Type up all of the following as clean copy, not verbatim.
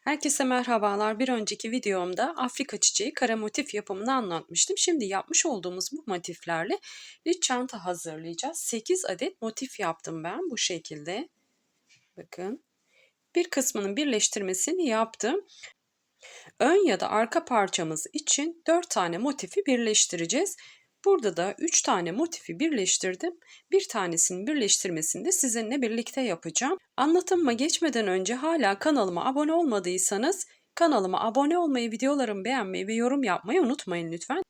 Herkese merhabalar. Bir önceki videomda Afrika çiçeği kare motif yapımını anlatmıştım. Şimdi yapmış olduğumuz bu motiflerle bir çanta hazırlayacağız. 8 adet motif yaptım ben bu şekilde. Bakın. Bir kısmının birleştirmesini yaptım. Ön ya da arka parçamız için 4 tane motifi birleştireceğiz. Burada da 3 tane motifi birleştirdim. Bir tanesinin birleştirmesini de sizinle birlikte yapacağım. Anlatımıma geçmeden önce hala kanalıma abone olmadıysanız kanalıma abone olmayı, videolarımı beğenmeyi ve yorum yapmayı unutmayın lütfen.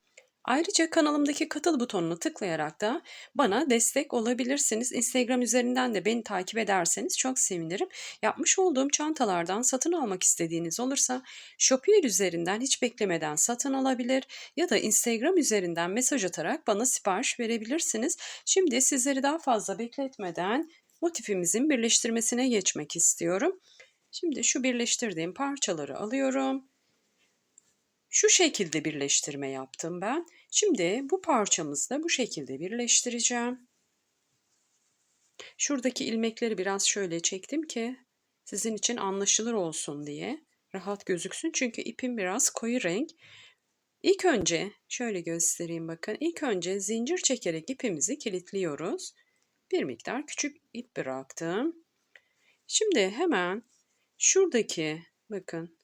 Ayrıca kanalımdaki katıl butonuna tıklayarak da bana destek olabilirsiniz. Instagram üzerinden de beni takip ederseniz çok sevinirim. Yapmış olduğum çantalardan satın almak istediğiniz olursa Shopee üzerinden hiç beklemeden satın alabilir ya da Instagram üzerinden mesaj atarak bana sipariş verebilirsiniz. Şimdi sizleri daha fazla bekletmeden motifimizin birleştirmesine geçmek istiyorum. Şimdi şu birleştirdiğim parçaları alıyorum. Şu şekilde birleştirme yaptım ben. Şimdi bu parçamızı da bu şekilde birleştireceğim. Şuradaki ilmekleri biraz şöyle çektim ki sizin için anlaşılır olsun diye. Rahat gözüksün çünkü ipim biraz koyu renk. İlk önce şöyle göstereyim bakın. İlk önce zincir çekerek ipimizi kilitliyoruz. Bir miktar küçük ip bıraktım. Şimdi hemen şuradaki bakın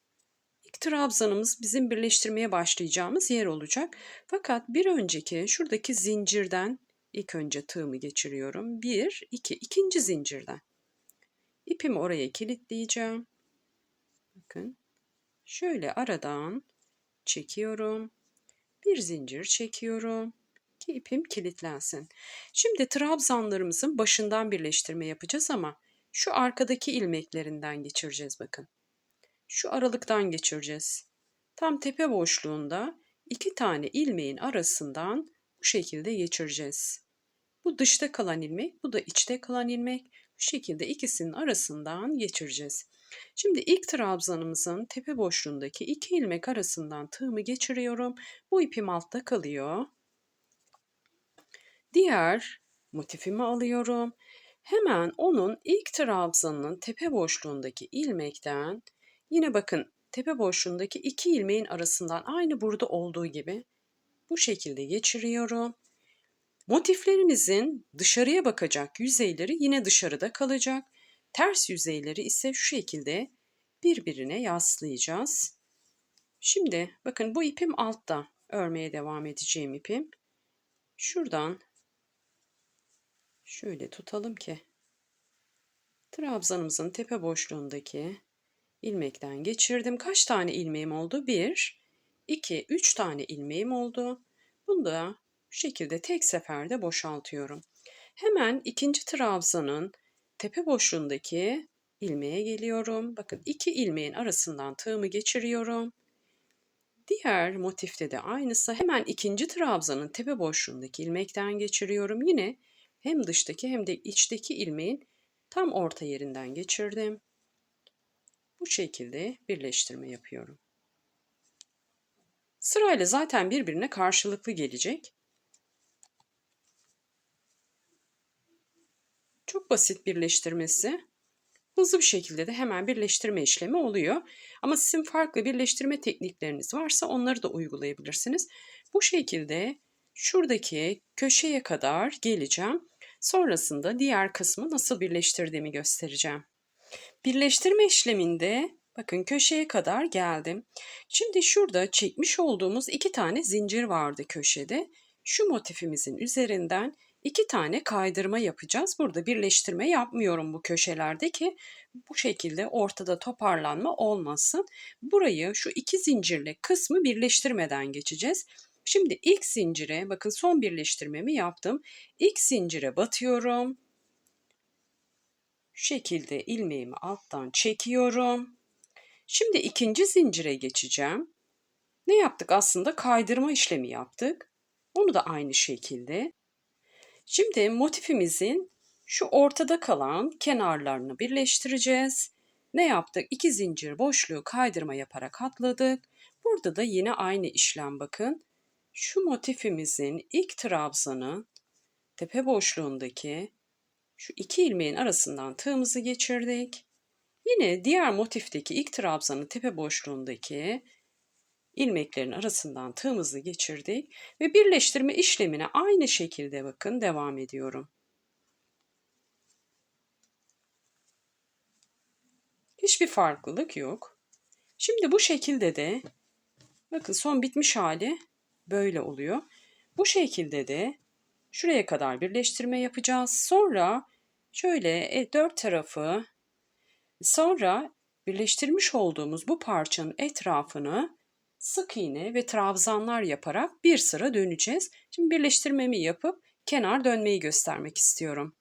İlk trabzanımız bizim birleştirmeye başlayacağımız yer olacak. Fakat bir önceki şuradaki zincirden ilk önce tığımı geçiriyorum. Bir, iki, ikinci zincirden. İpimi oraya kilitleyeceğim. Bakın şöyle aradan çekiyorum. Bir zincir çekiyorum ki ipim kilitlensin. Şimdi trabzanlarımızın başından birleştirme yapacağız ama şu arkadaki ilmeklerinden geçireceğiz bakın. Şu aralıktan geçireceğiz. Tam tepe boşluğunda 2 tane ilmeğin arasından bu şekilde geçireceğiz. Bu dışta kalan ilmek, bu da içte kalan ilmek. Bu şekilde ikisinin arasından geçireceğiz. Şimdi ilk trabzanımızın tepe boşluğundaki 2 ilmek arasından tığımı geçiriyorum. Bu ipim altta kalıyor. Diğer motifimi alıyorum. Hemen onun ilk trabzanının tepe boşluğundaki ilmekten yine bakın tepe boşluğundaki 2 ilmeğin arasından aynı burada olduğu gibi bu şekilde geçiriyorum. Motiflerimizin dışarıya bakacak yüzeyleri yine dışarıda kalacak. Ters yüzeyleri ise şu şekilde birbirine yaslayacağız. Şimdi bakın bu ipim altta. Örmeye devam edeceğim ipim. Şuradan şöyle tutalım ki trabzanımızın tepe boşluğundaki ilmekten geçirdim. Kaç tane ilmeğim oldu? 1, 2, 3 tane ilmeğim oldu. Bunu da bu şekilde tek seferde boşaltıyorum. Hemen ikinci trabzanın tepe boşluğundaki ilmeğe geliyorum. Bakın 2 ilmeğin arasından tığımı geçiriyorum. Diğer motifte de aynısı. Hemen ikinci trabzanın tepe boşluğundaki ilmekten geçiriyorum. Yine hem dıştaki hem de içteki ilmeğin tam orta yerinden geçirdim. Bu şekilde birleştirme yapıyorum. Sırayla zaten birbirine karşılıklı gelecek. Çok basit birleştirmesi. Hızlı bir şekilde de hemen birleştirme işlemi oluyor. Ama sizin farklı birleştirme teknikleriniz varsa onları da uygulayabilirsiniz. Bu şekilde şuradaki köşeye kadar geleceğim. Sonrasında diğer kısmı nasıl birleştirdiğimi göstereceğim. Birleştirme işleminde bakın köşeye kadar geldim. Şimdi şurada çekmiş olduğumuz 2 tane zincir vardı köşede. Şu motifimizin üzerinden 2 tane kaydırma yapacağız. Burada birleştirme yapmıyorum bu köşelerde ki bu şekilde ortada toparlanma olmasın. Burayı şu 2 zincirli kısmı birleştirmeden geçeceğiz. Şimdi ilk zincire bakın son birleştirmemi yaptım. İlk zincire batıyorum. Şu şekilde ilmeğimi alttan çekiyorum. Şimdi ikinci zincire geçeceğim. Ne yaptık aslında? Kaydırma işlemi yaptık. Onu da aynı şekilde. Şimdi motifimizin şu ortada kalan kenarlarını birleştireceğiz. Ne yaptık? 2 zincir boşluğu kaydırma yaparak atladık. Burada da yine aynı işlem bakın. Şu motifimizin ilk trabzanı tepe boşluğundaki şu 2 ilmeğin arasından tığımızı geçirdik. Yine diğer motifteki ilk trabzanın tepe boşluğundaki ilmeklerin arasından tığımızı geçirdik ve birleştirme işlemine aynı şekilde bakın devam ediyorum. Hiçbir farklılık yok. Şimdi bu şekilde de bakın son bitmiş hali böyle oluyor. Bu şekilde de şuraya kadar birleştirme yapacağız. Sonra şöyle dört tarafı sonra birleştirmiş olduğumuz bu parçanın etrafını sık iğne ve trabzanlar yaparak bir sıra döneceğiz. Şimdi birleştirmemi yapıp kenar dönmeyi göstermek istiyorum.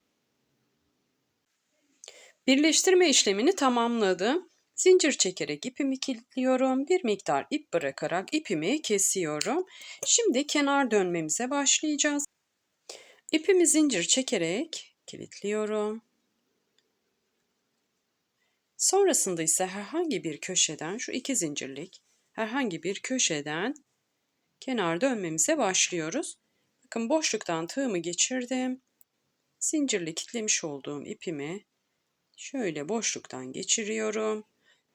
Birleştirme işlemini tamamladım. Zincir çekerek ipimi kilitliyorum. Bir miktar ip bırakarak ipimi kesiyorum. Şimdi kenar dönmemize başlayacağız. İpimi zincir çekerek kilitliyorum. Sonrasında ise herhangi bir köşeden, şu iki zincirlik herhangi bir köşeden kenar dönmemize başlıyoruz. Bakın boşluktan tığımı geçirdim. Zincirle kilitlemiş olduğum ipimi şöyle boşluktan geçiriyorum.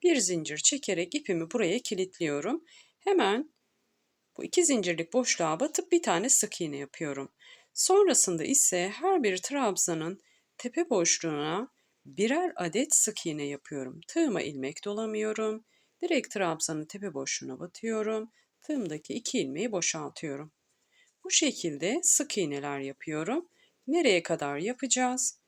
Bir zincir çekerek ipimi buraya kilitliyorum. Hemen bu iki zincirlik boşluğa batıp bir tane sık iğne yapıyorum. Sonrasında ise her bir trabzanın tepe boşluğuna birer adet sık iğne yapıyorum. Tığıma ilmek dolamıyorum. Direkt trabzanın tepe boşluğuna batıyorum. Tığımdaki iki ilmeği boşaltıyorum. Bu şekilde sık iğneler yapıyorum. Nereye kadar yapacağız?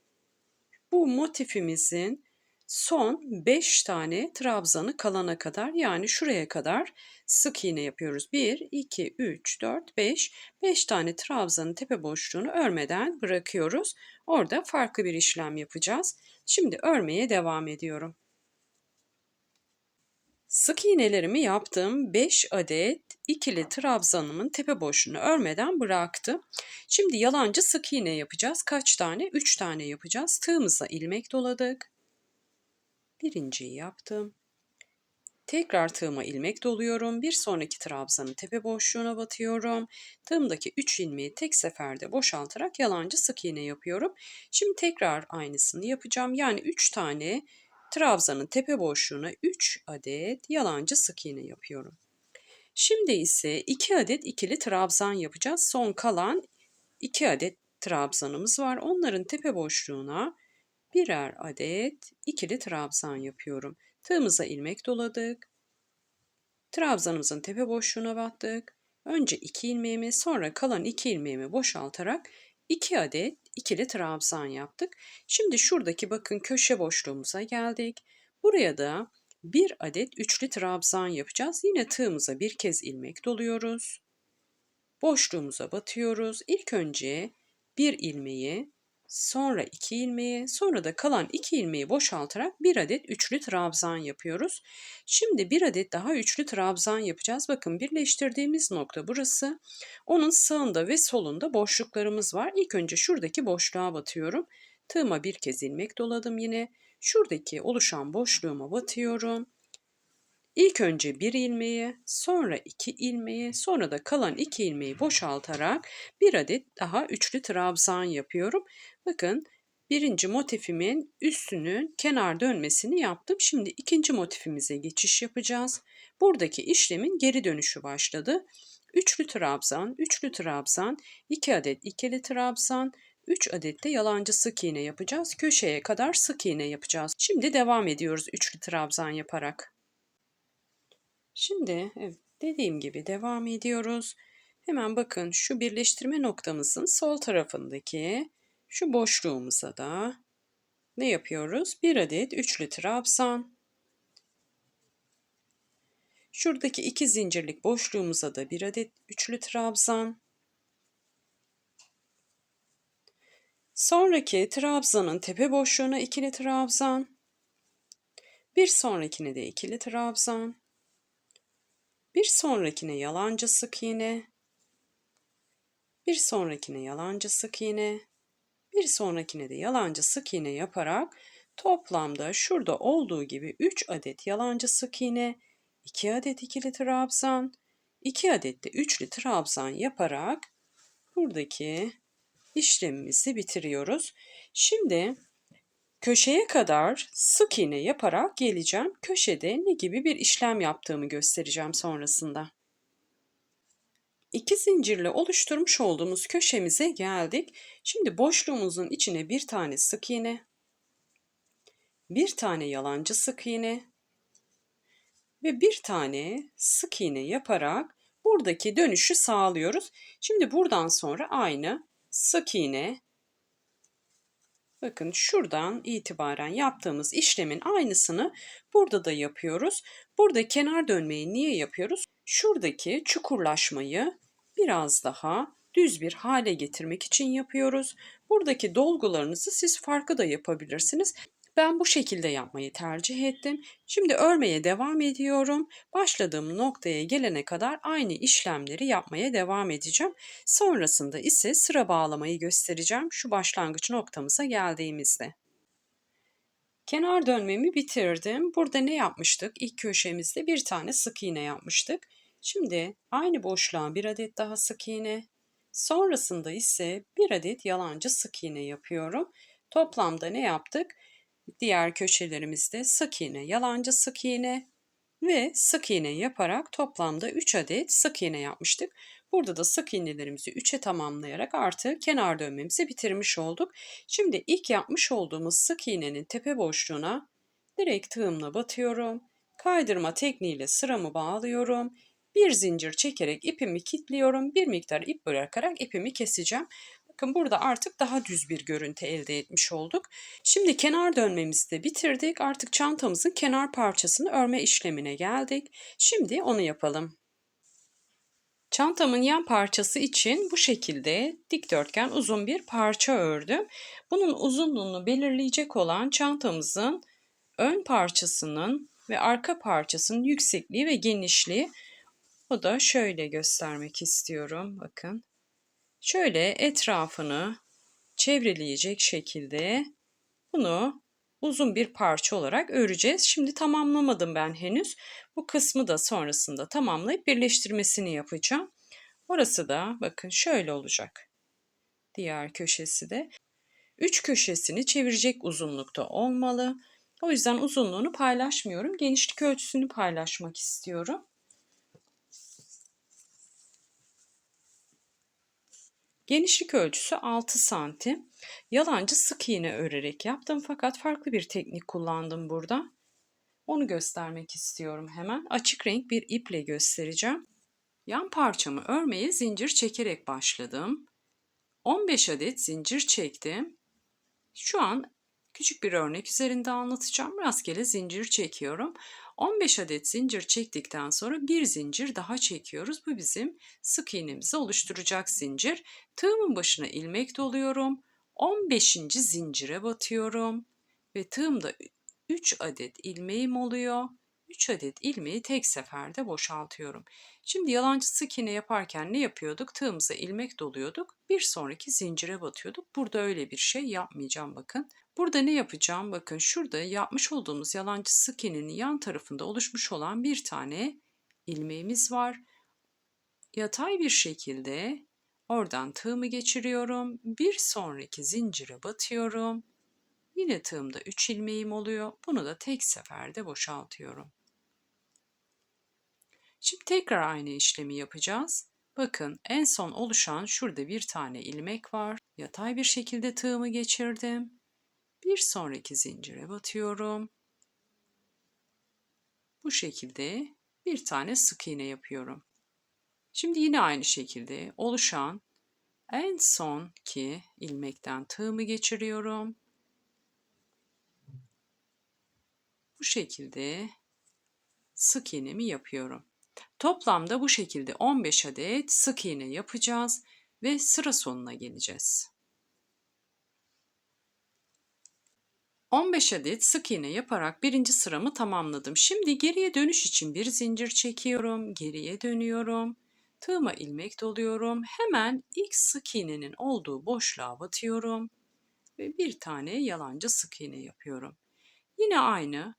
Bu motifimizin son 5 tane trabzanı kalana kadar, yani şuraya kadar sık iğne yapıyoruz. 1, 2, 3, 4, 5. 5 tane trabzanın tepe boşluğunu örmeden bırakıyoruz. Orada farklı bir işlem yapacağız. Şimdi örmeye devam ediyorum. Sık iğnelerimi yaptım. 5 adet ikili trabzanımın tepe boşluğunu örmeden bıraktım. Şimdi yalancı sık iğne yapacağız. Kaç tane? 3 tane yapacağız. Tığımıza ilmek doladık. Birinciyi yaptım. Tekrar tığıma ilmek doluyorum. Bir sonraki trabzanın tepe boşluğuna batıyorum. Tığımdaki 3 ilmeği tek seferde boşaltarak yalancı sık iğne yapıyorum. Şimdi tekrar aynısını yapacağım. Yani 3 tane trabzanın tepe boşluğuna 3 adet yalancı sık iğne yapıyorum. Şimdi ise 2 adet ikili trabzan yapacağız. Son kalan 2 adet trabzanımız var. Onların tepe boşluğuna birer adet ikili trabzan yapıyorum. Tığımıza ilmek doladık. Trabzanımızın tepe boşluğuna battık. Önce 2 ilmeğimi, sonra kalan 2 ilmeğimi boşaltarak 2 adet ikili trabzan yaptık. Şimdi şuradaki bakın köşe boşluğumuza geldik. Buraya da bir adet üçlü trabzan yapacağız. Yine tığımıza bir kez ilmek doluyoruz. Boşluğumuza batıyoruz. İlk önce bir ilmeği, sonra 2 ilmeği, sonra da kalan 2 ilmeği boşaltarak bir adet üçlü trabzan yapıyoruz. Şimdi bir adet daha üçlü trabzan yapacağız. Bakın birleştirdiğimiz nokta burası. Onun sağında ve solunda boşluklarımız var. İlk önce şuradaki boşluğa batıyorum. Tığıma bir kez ilmek doladım yine. Şuradaki oluşan boşluğuma batıyorum. İlk önce bir ilmeği, sonra 2 ilmeği, sonra da kalan 2 ilmeği boşaltarak bir adet daha üçlü trabzan yapıyorum. Bakın birinci motifimin üstünün kenar dönmesini yaptım. Şimdi ikinci motifimize geçiş yapacağız. Buradaki işlemin geri dönüşü başladı. Üçlü trabzan, üçlü trabzan, 2 adet ikili trabzan, 3 adet de yalancı sık iğne yapacağız. Köşeye kadar sık iğne yapacağız. Şimdi devam ediyoruz üçlü trabzan yaparak. Şimdi evet, dediğim gibi devam ediyoruz. Hemen bakın şu birleştirme noktamızın sol tarafındaki şu boşluğumuza da ne yapıyoruz? Bir adet üçlü trabzan. Şuradaki iki zincirlik boşluğumuza da bir adet üçlü trabzan. Sonraki trabzanın tepe boşluğuna ikili trabzan. Bir sonrakine de ikili trabzan. Bir sonrakine yalancı sık iğne. Bir sonrakine yalancı sık iğne. Bir sonrakine de yalancı sık iğne yaparak toplamda şurada olduğu gibi 3 adet yalancı sık iğne, 2 adet ikili trabzan, 2 adet de üçlü trabzan yaparak buradaki işlemimizi bitiriyoruz. Şimdi Köşeye kadar sık iğne yaparak geleceğim. Köşede ne gibi bir işlem yaptığımı göstereceğim sonrasında. 2 zincirle oluşturmuş olduğumuz köşemize geldik. Şimdi boşluğumuzun içine bir tane sık iğne, bir tane yalancı sık iğne ve bir tane sık iğne yaparak buradaki dönüşü sağlıyoruz. Şimdi buradan sonra aynı sık iğne, bakın şuradan itibaren yaptığımız işlemin aynısını burada da yapıyoruz. Burada kenar dönmeyi niye yapıyoruz? Şuradaki çukurlaşmayı biraz daha düz bir hale getirmek için yapıyoruz. Buradaki dolgularınızı siz farklı da yapabilirsiniz. Ben bu şekilde yapmayı tercih ettim. Şimdi örmeye devam ediyorum. Başladığım noktaya gelene kadar aynı işlemleri yapmaya devam edeceğim. Sonrasında ise sıra bağlamayı göstereceğim şu başlangıç noktamıza geldiğimizde. Kenar dönmemi bitirdim. Burada ne yapmıştık? İlk köşemizde bir tane sık iğne yapmıştık. Şimdi aynı boşluğa bir adet daha sık iğne. Sonrasında ise bir adet yalancı sık iğne yapıyorum. Toplamda ne yaptık? Diğer köşelerimizde sık iğne, yalancı sık iğne ve sık iğne yaparak toplamda 3 adet sık iğne yapmıştık. Burada da sık iğnelerimizi 3'e tamamlayarak artık kenar dönmemizi bitirmiş olduk. Şimdi ilk yapmış olduğumuz sık iğnenin tepe boşluğuna direkt tığımla batıyorum. Kaydırma tekniğiyle sıramı bağlıyorum. Bir zincir çekerek ipimi kilitliyorum. Bir miktar ip bırakarak ipimi keseceğim. Bakın burada artık daha düz bir görüntü elde etmiş olduk. Şimdi kenar dönmemizi de bitirdik. Artık çantamızın kenar parçasını örme işlemine geldik. Şimdi onu yapalım. Çantamın yan parçası için bu şekilde dikdörtgen uzun bir parça ördüm. Bunun uzunluğunu belirleyecek olan çantamızın ön parçasının ve arka parçasının yüksekliği ve genişliği. O da şöyle göstermek istiyorum. Bakın. Şöyle etrafını çevreleyecek şekilde bunu uzun bir parça olarak öreceğiz. Şimdi tamamlamadım ben henüz. Bu kısmı da sonrasında tamamlayıp birleştirmesini yapacağım. Orası da bakın şöyle olacak. Diğer köşesi de 3 köşesini çevirecek uzunlukta olmalı. O yüzden uzunluğunu paylaşmıyorum. Genişlik ölçüsünü paylaşmak istiyorum. Genişlik ölçüsü 6 santim. Yalancı sık iğne örerek yaptım fakat farklı bir teknik kullandım burada. Onu göstermek istiyorum hemen. Açık renk bir iple göstereceğim. Yan parçamı örmeye zincir çekerek başladım. 15 adet zincir çektim. Şu an küçük bir örnek üzerinde anlatacağım. Rastgele zincir çekiyorum. 15 adet zincir çektikten sonra bir zincir daha çekiyoruz. Bu bizim sık iğnemizi oluşturacak zincir. Tığımın başına ilmek doluyorum. 15. zincire batıyorum ve tığımda 3 adet ilmeğim oluyor. 3 adet ilmeği tek seferde boşaltıyorum. Şimdi yalancı sık iğne yaparken ne yapıyorduk? Tığımıza ilmek doluyorduk. Bir sonraki zincire batıyorduk. Burada öyle bir şey yapmayacağım bakın. Burada ne yapacağım? Bakın şurada yapmış olduğumuz yalancı sık iğnenin yan tarafında oluşmuş olan bir tane ilmeğimiz var. Yatay bir şekilde oradan tığımı geçiriyorum. Bir sonraki zincire batıyorum. Yine tığımda 3 ilmeğim oluyor. Bunu da tek seferde boşaltıyorum. Şimdi tekrar aynı işlemi yapacağız. Bakın en son oluşan şurada bir tane ilmek var. Yatay bir şekilde tığımı geçirdim. Bir sonraki zincire batıyorum. Bu şekilde bir tane sık iğne yapıyorum. Şimdi yine aynı şekilde oluşan en sonki ilmekten tığımı geçiriyorum. Bu şekilde sık iğnemi yapıyorum. Toplamda bu şekilde 15 adet sık iğne yapacağız ve sıra sonuna geleceğiz. 15 adet sık iğne yaparak birinci sıramı tamamladım. Şimdi geriye dönüş için bir zincir çekiyorum, geriye dönüyorum. Tığıma ilmek doluyorum. Hemen ilk sık iğnenin olduğu boşluğa batıyorum ve bir tane yalancı sık iğne yapıyorum. Yine aynı.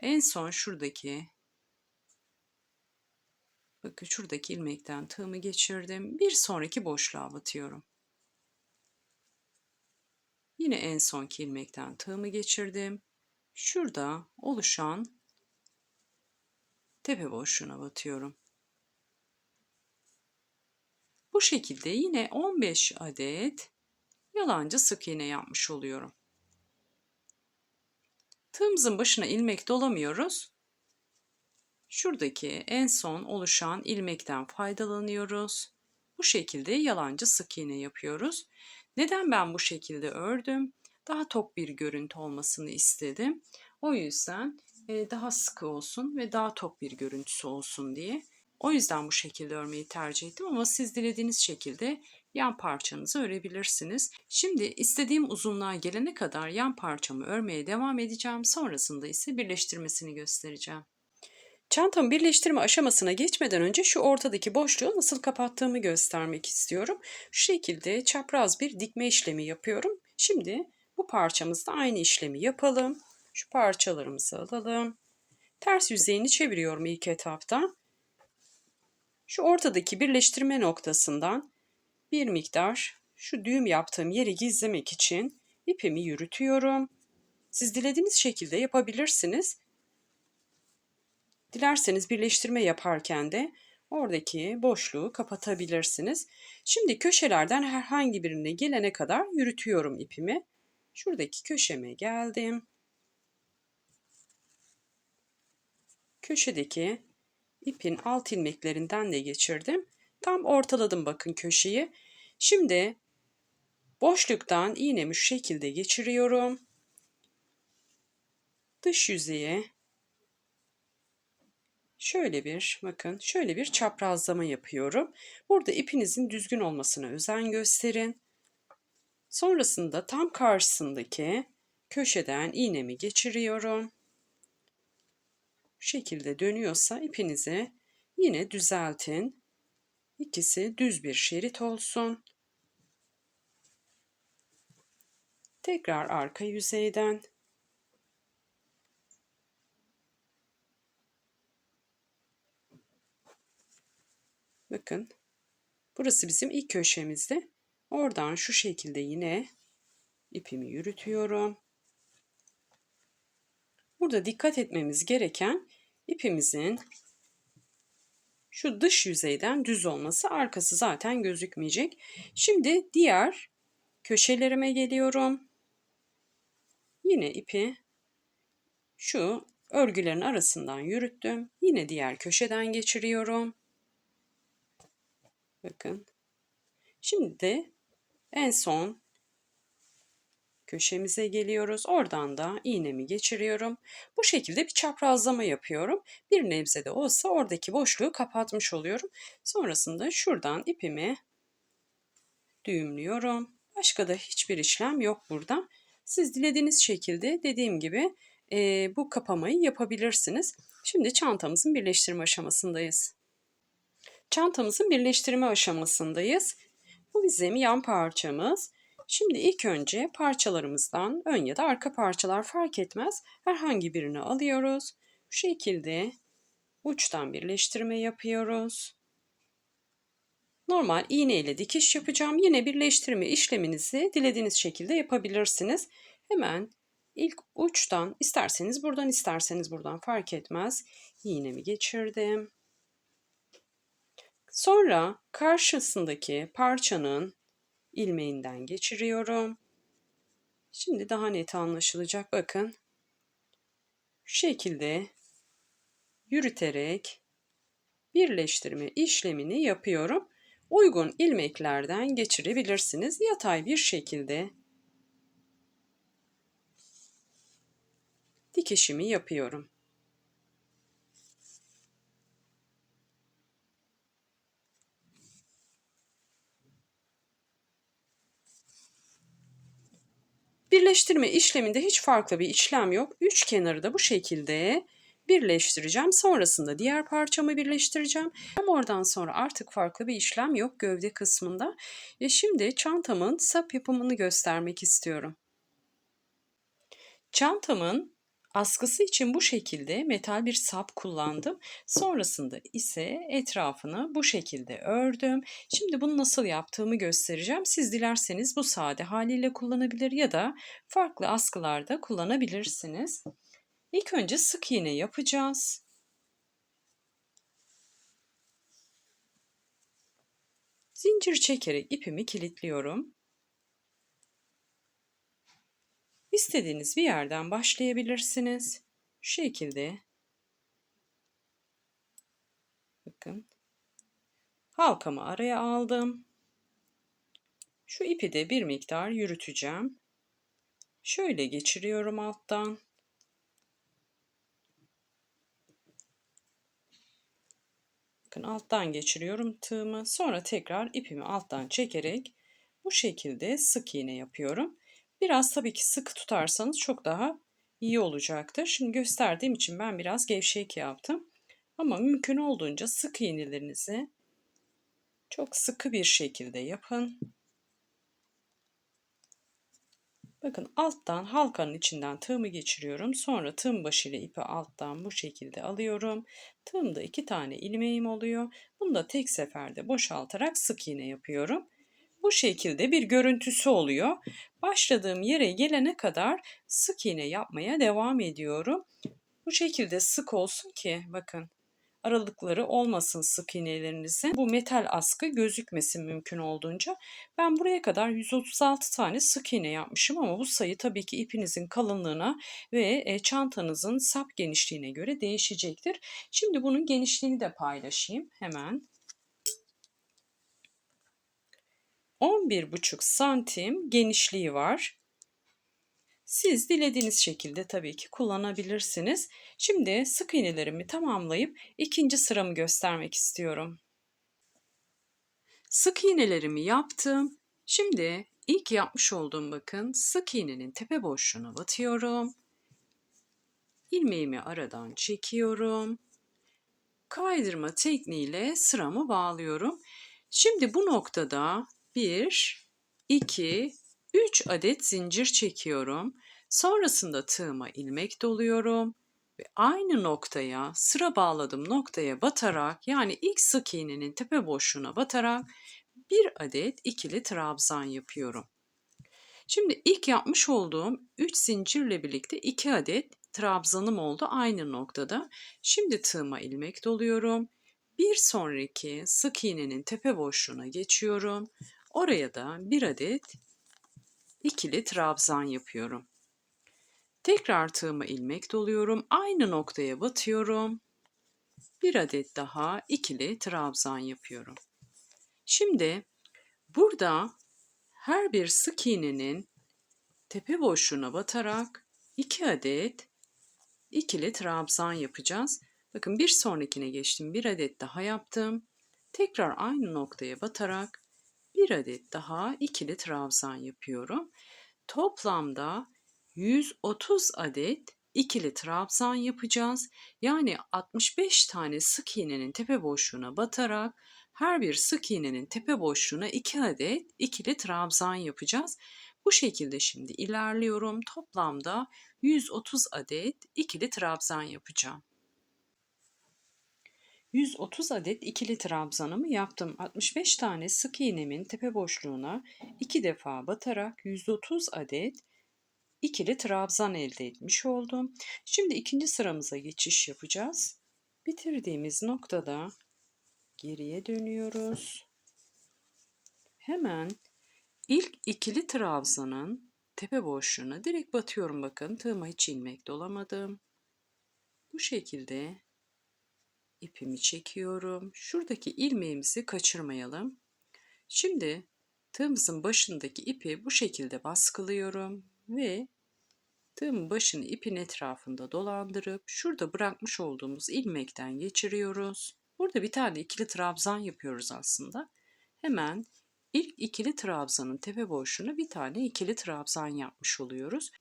En son şuradaki, bakın şuradaki ilmekten tığımı geçirdim. Bir sonraki boşluğa batıyorum. Yine en sonki ilmekten tığımı geçirdim. Şurada oluşan tepe boşluğuna batıyorum. Bu şekilde yine 15 adet yalancı sık iğne yapmış oluyorum. Tığımızın başına ilmek dolamıyoruz. Şuradaki en son oluşan ilmekten faydalanıyoruz. Bu şekilde yalancı sık iğne yapıyoruz. Neden ben bu şekilde ördüm? Daha tok bir görüntü olmasını istedim. O yüzden daha sıkı olsun ve daha tok bir görüntüsü olsun diye. O yüzden bu şekilde örmeyi tercih ettim ama siz dilediğiniz şekilde yan parçanızı örebilirsiniz. Şimdi istediğim uzunluğa gelene kadar yan parçamı örmeye devam edeceğim. Sonrasında ise birleştirmesini göstereceğim. Çantamı birleştirme aşamasına geçmeden önce şu ortadaki boşluğu nasıl kapattığımı göstermek istiyorum. Şu şekilde çapraz bir dikme işlemi yapıyorum. Şimdi bu parçamızda aynı işlemi yapalım. Şu parçalarımızı alalım. Ters yüzeyini çeviriyorum ilk etapta. Şu ortadaki birleştirme noktasından bir miktar şu düğüm yaptığım yeri gizlemek için ipimi yürütüyorum. Siz dilediğiniz şekilde yapabilirsiniz. Dilerseniz birleştirme yaparken de oradaki boşluğu kapatabilirsiniz. Şimdi köşelerden herhangi birine gelene kadar yürütüyorum ipimi. Şuradaki köşeme geldim. Köşedeki ipin alt ilmeklerinden de geçirdim. Tam ortaladım bakın köşeyi. Şimdi boşluktan iğnemi şu şekilde geçiriyorum. Dış yüzeye şöyle bir çaprazlama yapıyorum. Burada ipinizin düzgün olmasına özen gösterin. Sonrasında tam karşısındaki köşeden iğnemi geçiriyorum. Bu şekilde dönüyorsa ipinizi yine düzeltin. İkisi düz bir şerit olsun. Tekrar arka yüzeyden. Bakın, burası bizim ilk köşemizde. Oradan şu şekilde yine ipimi yürütüyorum. Burada dikkat etmemiz gereken ipimizin şu dış yüzeyden düz olması, arkası zaten gözükmeyecek. Şimdi diğer köşelerime geliyorum. Yine ipi şu örgülerin arasından yürüttüm. Yine diğer köşeden geçiriyorum. Bakın. Şimdi de en son köşemize geliyoruz. Oradan da iğnemi geçiriyorum. Bu şekilde bir çaprazlama yapıyorum. Bir nebze de olsa oradaki boşluğu kapatmış oluyorum. Sonrasında şuradan ipimi düğümlüyorum. Başka da hiçbir işlem yok burada. Siz dilediğiniz şekilde dediğim gibi bu kapamayı yapabilirsiniz. Şimdi çantamızın birleştirme aşamasındayız. Çantamızın birleştirme aşamasındayız. Bu bizim yan parçamız. Şimdi ilk önce parçalarımızdan ön ya da arka parçalar fark etmez. Herhangi birini alıyoruz. Bu şekilde uçtan birleştirme yapıyoruz. Normal iğne ile dikiş yapacağım. Yine birleştirme işleminizi dilediğiniz şekilde yapabilirsiniz. Hemen ilk uçtan isterseniz buradan fark etmez. İğnemi geçirdim. Sonra karşısındaki parçanın ilmeğinden geçiriyorum. Şimdi daha net anlaşılacak. Bakın. Şu şekilde yürüterek birleştirme işlemini yapıyorum. Uygun ilmeklerden geçirebilirsiniz. Yatay bir şekilde dikişimi yapıyorum. Birleştirme işleminde hiç farklı bir işlem yok. Üç kenarı da bu şekilde birleştireceğim. Sonrasında diğer parçamı birleştireceğim. Ama oradan sonra artık farklı bir işlem yok gövde kısmında. Şimdi çantamın sap yapımını göstermek istiyorum. Çantamın Askısı için bu şekilde metal bir sap kullandım. Sonrasında ise etrafını bu şekilde ördüm. Şimdi bunu nasıl yaptığımı göstereceğim. Siz dilerseniz bu sade haliyle kullanabilir ya da farklı askılarda kullanabilirsiniz. İlk önce sık iğne yapacağız. Zincir çekerek ipimi kilitliyorum. İstediğiniz bir yerden başlayabilirsiniz. Şu şekilde. Bakın. Halkamı araya aldım. Şu ipi de bir miktar yürüteceğim. Şöyle geçiriyorum alttan. Bakın alttan geçiriyorum tığımı. Sonra tekrar ipimi alttan çekerek bu şekilde sık iğne yapıyorum. Biraz tabii ki sıkı tutarsanız çok daha iyi olacaktır. Şimdi gösterdiğim için ben biraz gevşek yaptım. Ama mümkün olduğunca sık iğnelerinizi çok sıkı bir şekilde yapın. Bakın alttan halkanın içinden tığımı geçiriyorum. Sonra tığım başı ile ipi alttan bu şekilde alıyorum. Tığımda 2 tane ilmeğim oluyor. Bunu da tek seferde boşaltarak sık iğne yapıyorum. Bu şekilde bir görüntüsü oluyor. Başladığım yere gelene kadar sık iğne yapmaya devam ediyorum. Bu şekilde sık olsun ki bakın aralıkları olmasın sık iğnelerinizin. Bu metal askı gözükmesin mümkün olduğunca. Ben buraya kadar 136 tane sık iğne yapmışım ama bu sayı tabii ki ipinizin kalınlığına ve çantanızın sap genişliğine göre değişecektir. Şimdi bunun genişliğini de paylaşayım hemen. 11,5 santim genişliği var. Siz dilediğiniz şekilde tabii ki kullanabilirsiniz. Şimdi sık iğnelerimi tamamlayıp ikinci sıramı göstermek istiyorum. Sık iğnelerimi yaptım. Şimdi ilk yapmış olduğum bakın sık iğnenin tepe boşluğuna batıyorum. İlmeğimi aradan çekiyorum. Kaydırma tekniğiyle sıramı bağlıyorum. Şimdi bu noktada 1, 2, 3 adet zincir çekiyorum. Sonrasında tığıma ilmek doluyorum ve aynı noktaya, sıra bağladığım noktaya batarak, yani ilk sık iğnenin tepe boşluğuna batarak bir adet ikili trabzan yapıyorum. Şimdi ilk yapmış olduğum 3 zincirle birlikte 2 adet trabzanım oldu aynı noktada. Şimdi tığıma ilmek doluyorum. Bir sonraki sık iğnenin tepe boşluğuna geçiyorum. Oraya da bir adet ikili trabzan yapıyorum. Tekrar tığıma ilmek doluyorum. Aynı noktaya batıyorum. Bir adet daha ikili trabzan yapıyorum. Şimdi burada her bir sık iğnenin tepe boşluğuna batarak 2 adet ikili trabzan yapacağız. Bakın bir sonrakine geçtim. Bir adet daha yaptım. Tekrar aynı noktaya batarak bir adet daha ikili trabzan yapıyorum. Toplamda 130 adet ikili trabzan yapacağız. Yani 65 tane sık iğnenin tepe boşluğuna batarak her bir sık iğnenin tepe boşluğuna 2 adet ikili trabzan yapacağız. Bu şekilde şimdi ilerliyorum. Toplamda 130 adet ikili trabzan yapacağım. 130 adet ikili trabzanımı yaptım. 65 tane sık iğnemin tepe boşluğuna 2 defa batarak 130 adet ikili trabzan elde etmiş oldum. Şimdi ikinci sıramıza geçiş yapacağız. Bitirdiğimiz noktada geriye dönüyoruz. Hemen ilk ikili trabzanın tepe boşluğuna direkt batıyorum bakın. Tığıma hiç ilmek dolamadım. Bu şekilde ipimi çekiyorum. Şuradaki ilmeğimizi kaçırmayalım. Şimdi tığımızın başındaki ipi bu şekilde baskılıyorum ve tığımın başını ipin etrafında dolandırıp şurada bırakmış olduğumuz ilmekten geçiriyoruz. Burada bir tane ikili trabzan yapıyoruz aslında. Hemen ilk ikili trabzanın tepe boşluğuna bir tane ikili trabzan yapmış oluyoruz.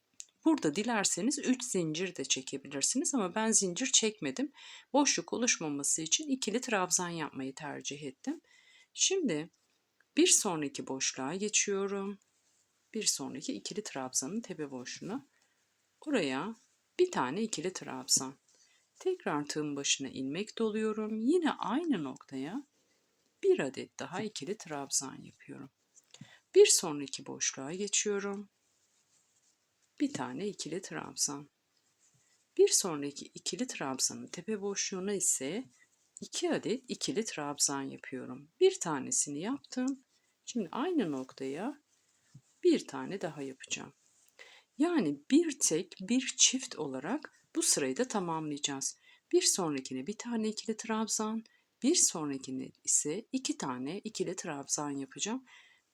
Burada dilerseniz 3 zincir de çekebilirsiniz ama ben zincir çekmedim. Boşluk oluşmaması için ikili trabzan yapmayı tercih ettim. Şimdi bir sonraki boşluğa geçiyorum. Bir sonraki ikili trabzanın tepe boşluğuna. Oraya Bir tane ikili trabzan. Tekrar tığın başına ilmek doluyorum. Yine aynı noktaya bir adet daha ikili trabzan yapıyorum. Bir sonraki boşluğa geçiyorum. Bir tane ikili trabzan. Bir sonraki ikili trabzanın tepe boşluğuna ise 2 adet ikili trabzan yapıyorum. Bir tanesini yaptım. Şimdi aynı noktaya bir tane daha yapacağım. Yani bir tek bir çift olarak bu sırayı da tamamlayacağız. Bir sonrakine bir tane ikili trabzan, bir sonrakine ise 2 tane ikili trabzan yapacağım.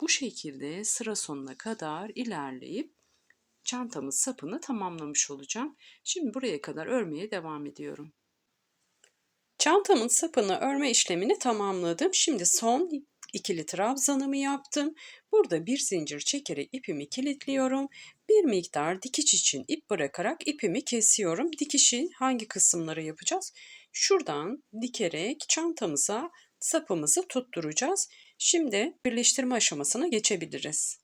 Bu şekilde sıra sonuna kadar ilerleyip çantamın sapını tamamlamış olacağım. Şimdi buraya kadar örmeye devam ediyorum. Çantamın sapını örme işlemini tamamladım. Şimdi son ikili trabzanımı yaptım. Burada bir zincir çekerek ipimi kilitliyorum. Bir miktar dikiş için ip bırakarak ipimi kesiyorum. Dikişi hangi kısımları yapacağız? Şuradan dikerek çantamıza sapımızı tutturacağız. Şimdi birleştirme aşamasına geçebiliriz.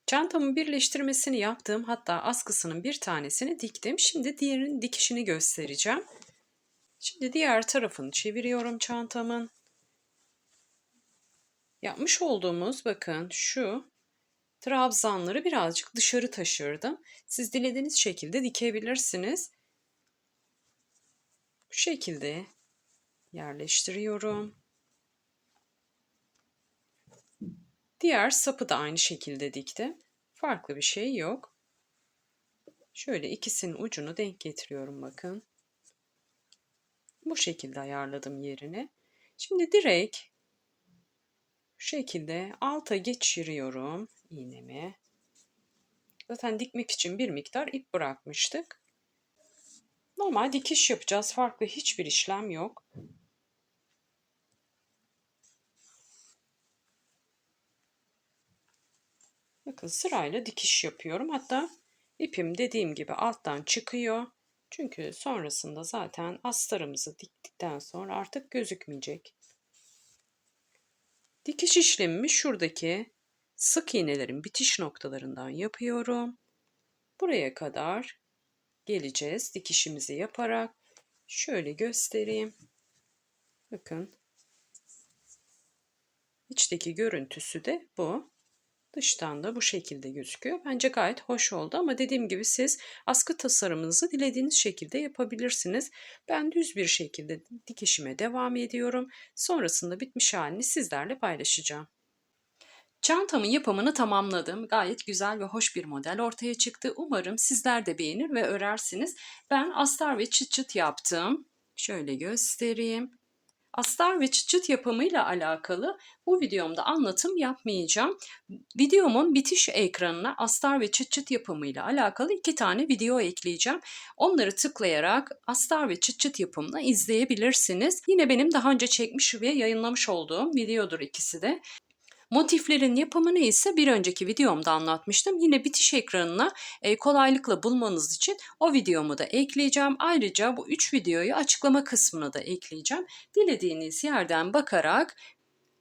Çantamın birleştirmesini yaptım. Hatta askısının bir tanesini diktim. Şimdi diğerinin dikişini göstereceğim. Şimdi diğer tarafını çeviriyorum çantamın. Yapmış olduğumuz bakın şu trabzanları birazcık dışarı taşırdım. Siz dilediğiniz şekilde dikebilirsiniz. Bu şekilde yerleştiriyorum. Diğer sapı da aynı şekilde diktim. Farklı bir şey yok. Şöyle ikisinin ucunu denk getiriyorum bakın. Bu şekilde ayarladım yerini. Şimdi direkt bu şekilde alta geçiriyorum iğnemi. Zaten dikmek için bir miktar ip bırakmıştık. Normal dikiş yapacağız. Farklı hiçbir işlem yok. Bakın sırayla dikiş yapıyorum. Hatta ipim dediğim gibi alttan çıkıyor. Çünkü sonrasında zaten astarımızı diktikten sonra artık gözükmeyecek. Dikiş işlemimi şuradaki sık iğnelerin bitiş noktalarından yapıyorum. Buraya kadar geleceğiz dikişimizi yaparak. Şöyle göstereyim. Bakın. İçteki görüntüsü de bu. Dıştan da bu şekilde gözüküyor. Bence gayet hoş oldu ama dediğim gibi siz askı tasarımınızı dilediğiniz şekilde yapabilirsiniz. Ben düz bir şekilde dikişime devam ediyorum. Sonrasında bitmiş halini sizlerle paylaşacağım. Çantamın yapımını tamamladım. Gayet güzel ve hoş bir model ortaya çıktı. Umarım sizler de beğenir ve örersiniz. Ben astar ve çıt çıt yaptım. Şöyle göstereyim. Astar ve çıt çıt yapımıyla alakalı bu videomda anlatım yapmayacağım. Videomun bitiş ekranına astar ve çıt çıt yapımıyla alakalı 2 tane video ekleyeceğim. Onları tıklayarak astar ve çıt çıt yapımını izleyebilirsiniz. Yine benim daha önce çekmiş ve yayınlamış olduğum videodur ikisi de. Motiflerin yapımını ise bir önceki videomda anlatmıştım. Yine bitiş ekranına kolaylıkla bulmanız için o videomu da ekleyeceğim. Ayrıca bu 3 videoyu açıklama kısmına da ekleyeceğim. Dilediğiniz yerden bakarak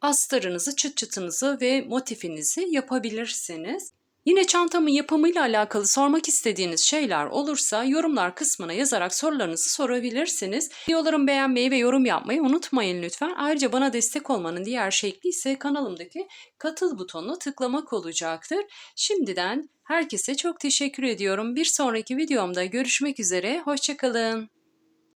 astarınızı, çıt çıtınızı ve motifinizi yapabilirsiniz. Yine çantamın yapımıyla alakalı sormak istediğiniz şeyler olursa yorumlar kısmına yazarak sorularınızı sorabilirsiniz. Videolarımı beğenmeyi ve yorum yapmayı unutmayın lütfen. Ayrıca bana destek olmanın diğer şekli ise kanalımdaki katıl butonuna tıklamak olacaktır. Şimdiden herkese çok teşekkür ediyorum. Bir sonraki videomda görüşmek üzere. Hoşça kalın.